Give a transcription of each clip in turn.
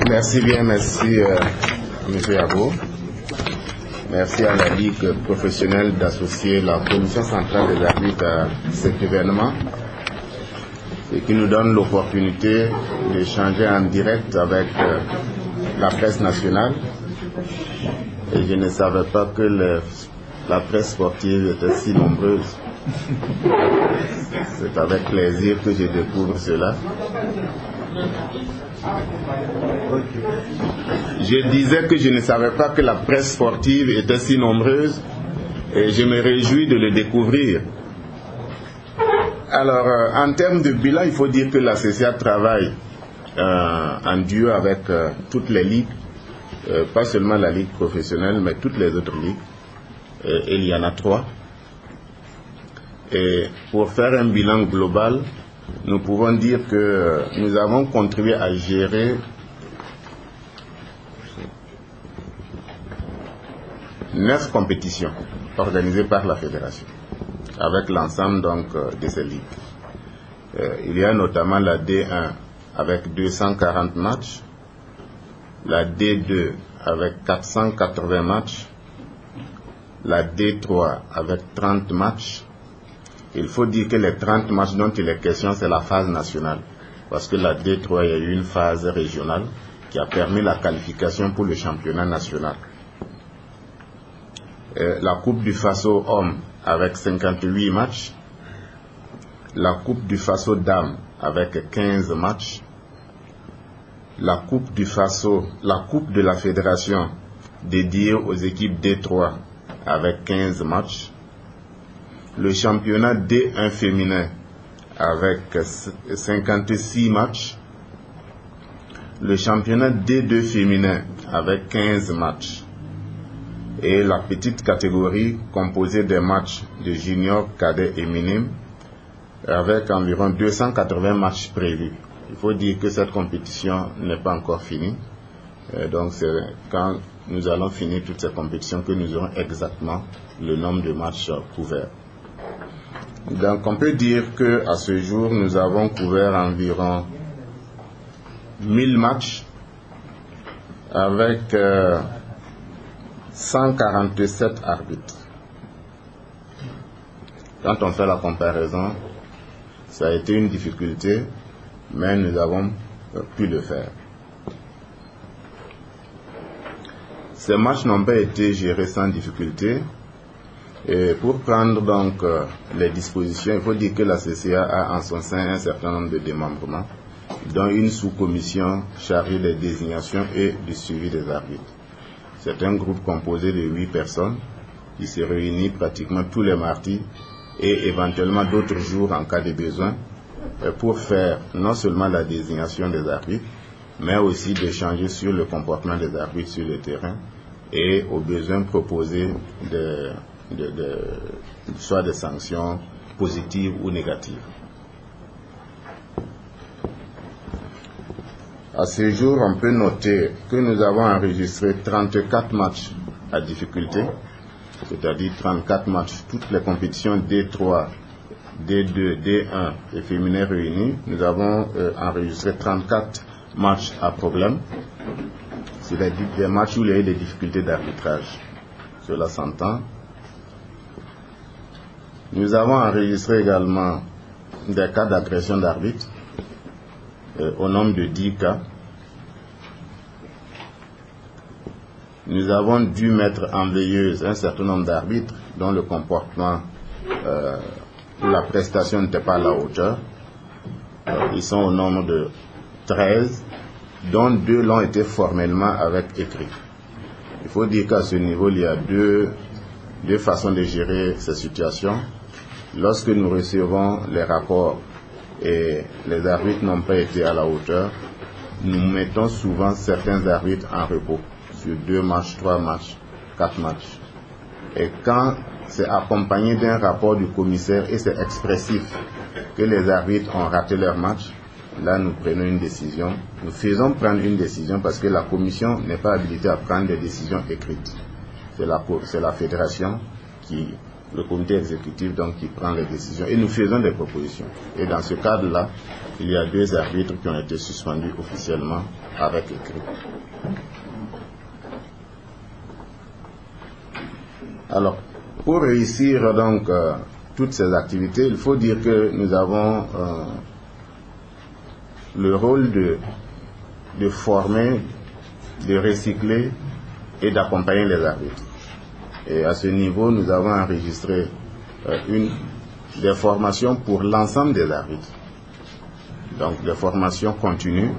Merci bien, merci M. Yabo. Merci à la Ligue professionnelle d'associer la Commission centrale des arbitres à cet événement et qui nous donne l'opportunité d'échanger en direct avec la presse nationale. Et je ne savais pas que la presse sportive était si nombreuse. C'est avec plaisir que je découvre cela. Je disais que je ne savais pas que la presse sportive était si nombreuse et je me réjouis de le découvrir. Alors, en termes de bilan, il faut dire que la CCA travaille en duo avec toutes les ligues, pas seulement la ligue professionnelle, mais toutes les autres ligues. Et il y en a 3. Et pour faire un bilan global, nous pouvons dire que nous avons contribué à gérer neuf compétitions organisées par la fédération, avec l'ensemble donc de ces ligues. Il y a notamment la D1 avec 240 matchs, la D2 avec 480 matchs, la D3 avec 30 matchs. Il faut dire que les 30 matchs dont il est question, c'est la phase nationale. Parce que la D3, il y a eu une phase régionale qui a permis la qualification pour le championnat national. La Coupe du Faso Homme avec 58 matchs. La Coupe du Faso Dames avec 15 matchs. La Coupe du Faso, la Coupe de la Fédération dédiée aux équipes D3 avec 15 matchs. Le championnat D1 féminin avec 56 matchs. Le championnat D2 féminin avec 15 matchs. Et la petite catégorie composée des matchs de juniors, cadets et minimes avec environ 280 matchs prévus. Il faut dire que cette compétition n'est pas encore finie. Donc c'est quand nous allons finir toutes ces compétitions que nous aurons exactement le nombre de matchs couverts. Donc on peut dire qu'à ce jour, nous avons couvert environ 1000 matchs avec 147 arbitres. Quand on fait la comparaison, ça a été une difficulté, mais nous avons pu le faire. Ces matchs n'ont pas été gérés sans difficulté. Et pour prendre donc les dispositions, il faut dire que la CCA a en son sein un certain nombre de démembrements, dont une sous-commission chargée des désignations et du suivi des arbitres. C'est un groupe composé de 8 personnes qui se réunit pratiquement tous les mardis et éventuellement d'autres jours en cas de besoin pour faire non seulement la désignation des arbitres, mais aussi d'échanger sur le comportement des arbitres sur le terrain et aux besoins proposés soit des sanctions positives ou négatives. À ce jour, on peut noter que nous avons enregistré 34 matchs à difficulté, c'est-à-dire 34 matchs, toutes les compétitions D3, D2, D1 et féminins réunis. Nous avons enregistré 34 matchs à problème, c'est-à-dire des matchs où il y a eu des difficultés d'arbitrage. Cela s'entend. Nous avons enregistré également des cas d'agression d'arbitre au nombre de 10 cas. Nous avons dû mettre en veilleuse un certain nombre d'arbitres dont le comportement ou la prestation n'était pas à la hauteur. Ils sont au nombre de 13, dont 2 l'ont été formellement avec écrit. Il faut dire qu'à ce niveau, il y a deux façons de gérer ces situations. Lorsque nous recevons les rapports et les arbitres n'ont pas été à la hauteur, nous mettons souvent certains arbitres en repos sur 2 matchs, 3 matchs, 4 matchs. Et quand c'est accompagné d'un rapport du commissaire et c'est expressif que les arbitres ont raté leur match, là nous prenons une décision. Nous faisons prendre une décision parce que la commission n'est pas habilitée à prendre des décisions écrites. C'est la fédération qui le comité exécutif donc, qui prend les décisions et nous faisons des propositions. Et dans ce cadre-là, il y a 2 arbitres qui ont été suspendus officiellement avec écrit. Alors, pour réussir donc toutes ces activités, il faut dire que nous avons le rôle de former, de recycler et d'accompagner les arbitres. Et à ce niveau, nous avons enregistré des formations pour l'ensemble des arbitres. Donc des formations continues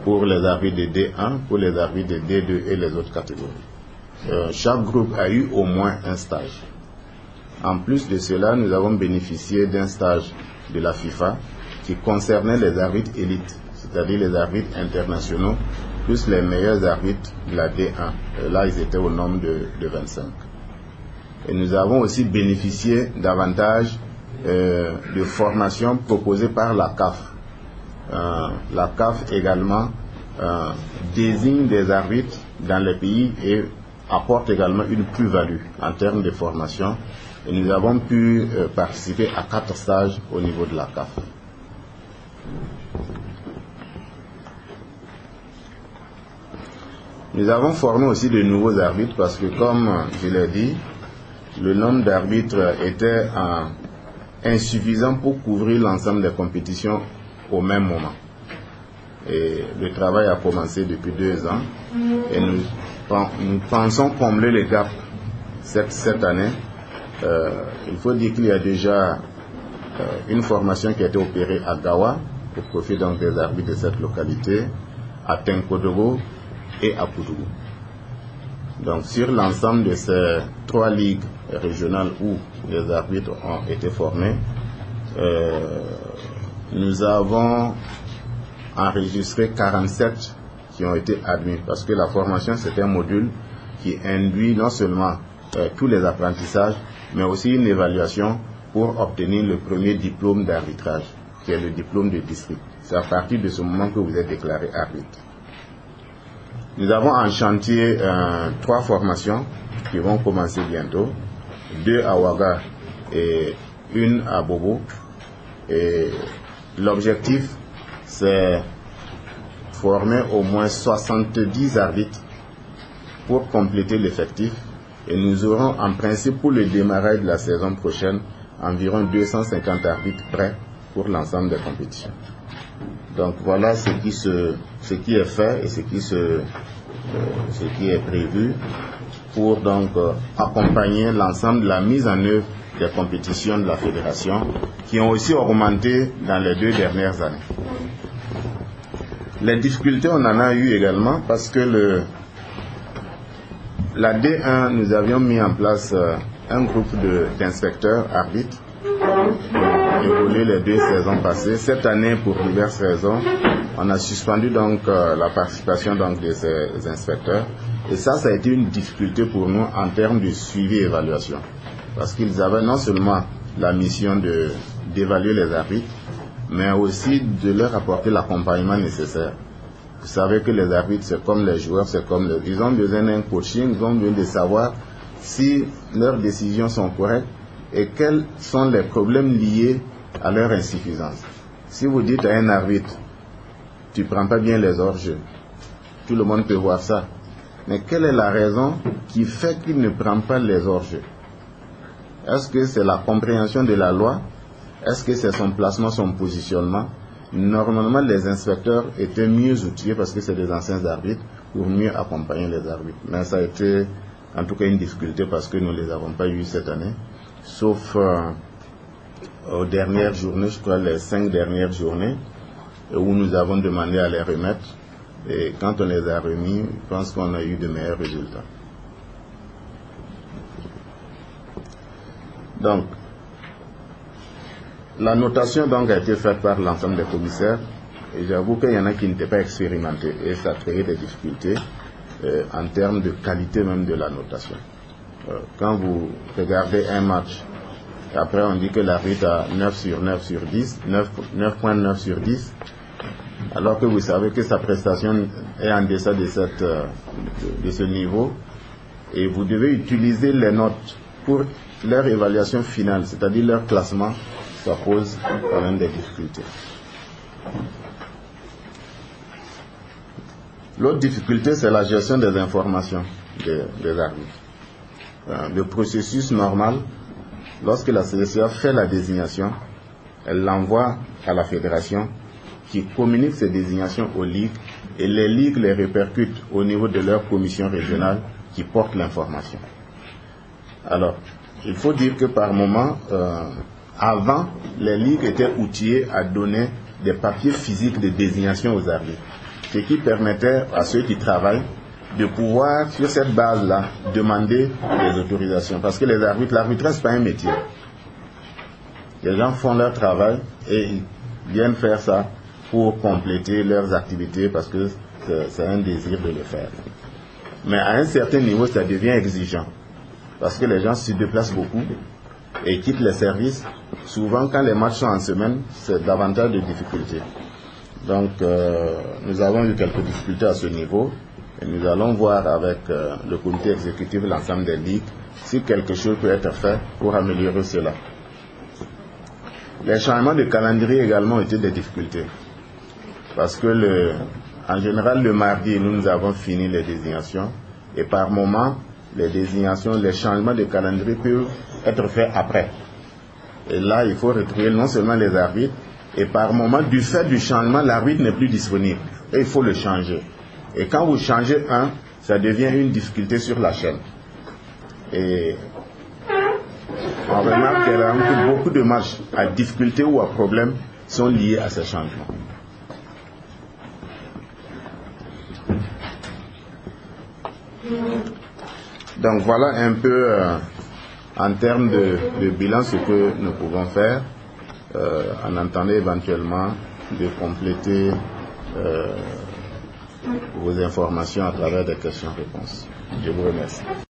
pour les arbitres de D1, pour les arbitres de D2 et les autres catégories. Chaque groupe a eu au moins un stage. En plus de cela, nous avons bénéficié d'un stage de la FIFA qui concernait les arbitres élites, c'est-à-dire les arbitres internationaux, plus les meilleurs arbitres de la D1. Là, ils étaient au nombre de 25. Et nous avons aussi bénéficié davantage de formations proposées par la CAF. La CAF également désigne des arbitres dans les pays et apporte également une plus-value en termes de formation. Et nous avons pu participer à 4 stages au niveau de la CAF. Nous avons formé aussi de nouveaux arbitres parce que, comme je l'ai dit, le nombre d'arbitres était insuffisant pour couvrir l'ensemble des compétitions au même moment. Et le travail a commencé depuis 2 ans et nous pensons combler le gap cette année. Il faut dire qu'il y a déjà une formation qui a été opérée à Gawa au profit donc des arbitres de cette localité, à Tenkodogo et à Koudougou. Donc sur l'ensemble de ces 3 ligues régionales où les arbitres ont été formés, nous avons enregistré 47 qui ont été admis parce que la formation c'est un module qui induit non seulement tous les apprentissages mais aussi une évaluation pour obtenir le premier diplôme d'arbitrage qui est le diplôme de district. C'est à partir de ce moment que vous êtes déclaré arbitre. Nous avons en chantier 3 formations qui vont commencer bientôt, 2 à Ouaga et 1 à Bobo. Et l'objectif, c'est former au moins 70 arbitres pour compléter l'effectif. Et nous aurons en principe pour le démarrage de la saison prochaine environ 250 arbitres prêts pour l'ensemble des compétitions. Donc voilà ce qui est fait et ce qui est prévu pour donc accompagner l'ensemble de la mise en œuvre des compétitions de la fédération qui ont aussi augmenté dans les 2 dernières années. Les difficultés, on en a eu également parce que la D1, nous avions mis en place un groupe d'inspecteurs arbitres qui évolué les 2 saisons passées. Cette année, pour diverses raisons, on a suspendu donc la participation donc de ces inspecteurs. Et ça a été une difficulté pour nous en termes de suivi et évaluation. Parce qu'ils avaient non seulement la mission d'évaluer les arbitres, mais aussi de leur apporter l'accompagnement nécessaire. Vous savez que les arbitres, c'est comme les joueurs, ils ont besoin d'un coaching, ils ont besoin de savoir si leurs décisions sont correctes et quels sont les problèmes liés à leur insuffisance. Si vous dites à un arbitre, tu ne prends pas bien les hors-jeux, tout le monde peut voir ça. Mais quelle est la raison qui fait qu'il ne prend pas les hors-jeux? Est-ce que c'est la compréhension de la loi? Est-ce que c'est son placement, son positionnement? Normalement, les inspecteurs étaient mieux outillés parce que c'est des anciens arbitres pour mieux accompagner les arbitres. Mais ça a été en tout cas une difficulté parce que nous ne les avons pas eu cette année. Sauf aux dernières journées, je crois les 5 dernières journées, où nous avons demandé à les remettre. Et quand on les a remis, je pense qu'on a eu de meilleurs résultats. Donc, la notation donc a été faite par l'ensemble des commissaires. Et j'avoue qu'il y en a qui n'étaient pas expérimentés. Et ça créait des difficultés en termes de qualité même de la notation. Quand vous regardez un match, et après on dit que l'arbitre a 9 sur 9 sur 10, 9.9 sur 10, alors que vous savez que sa prestation est en deçà de ce niveau, et vous devez utiliser les notes pour leur évaluation finale, c'est-à-dire leur classement, ça pose quand même des difficultés. L'autre difficulté, c'est la gestion des informations des arbitres. Le processus normal, lorsque la CDCA fait la désignation, elle l'envoie à la fédération qui communique ces désignations aux ligues et les ligues les répercutent au niveau de leur commission régionale qui porte l'information. Alors, il faut dire que par moment, avant, les ligues étaient outillées à donner des papiers physiques de désignation aux arbitres, ce qui permettait à ceux qui travaillent de pouvoir, sur cette base-là, demander des autorisations. Parce que les arbitres, l'arbitrage, ce n'est pas un métier. Les gens font leur travail et ils viennent faire ça pour compléter leurs activités parce que c'est un désir de le faire. Mais à un certain niveau, ça devient exigeant. Parce que les gens se déplacent beaucoup et quittent les services. Souvent, quand les matchs sont en semaine, c'est davantage de difficultés. Donc, nous avons eu quelques difficultés à ce niveau. Et nous allons voir avec le comité exécutif, l'ensemble des ligues, si quelque chose peut être fait pour améliorer cela. Les changements de calendrier également ont été des difficultés. Parce que, en général, le mardi, nous avons fini les désignations. Et par moment, les désignations, les changements de calendrier peuvent être faits après. Et là, il faut retrouver non seulement les arbitres, et par moment, du fait du changement, l'arbitre n'est plus disponible. Et il faut le changer. Et quand vous changez un, ça devient une difficulté sur la chaîne. Et on remarque que beaucoup de matchs à difficulté ou à problème sont liés à ces changements. Donc voilà un peu en termes de bilan ce que nous pouvons faire. En attendant éventuellement de compléter vos informations à travers des questions-réponses. Je vous remercie.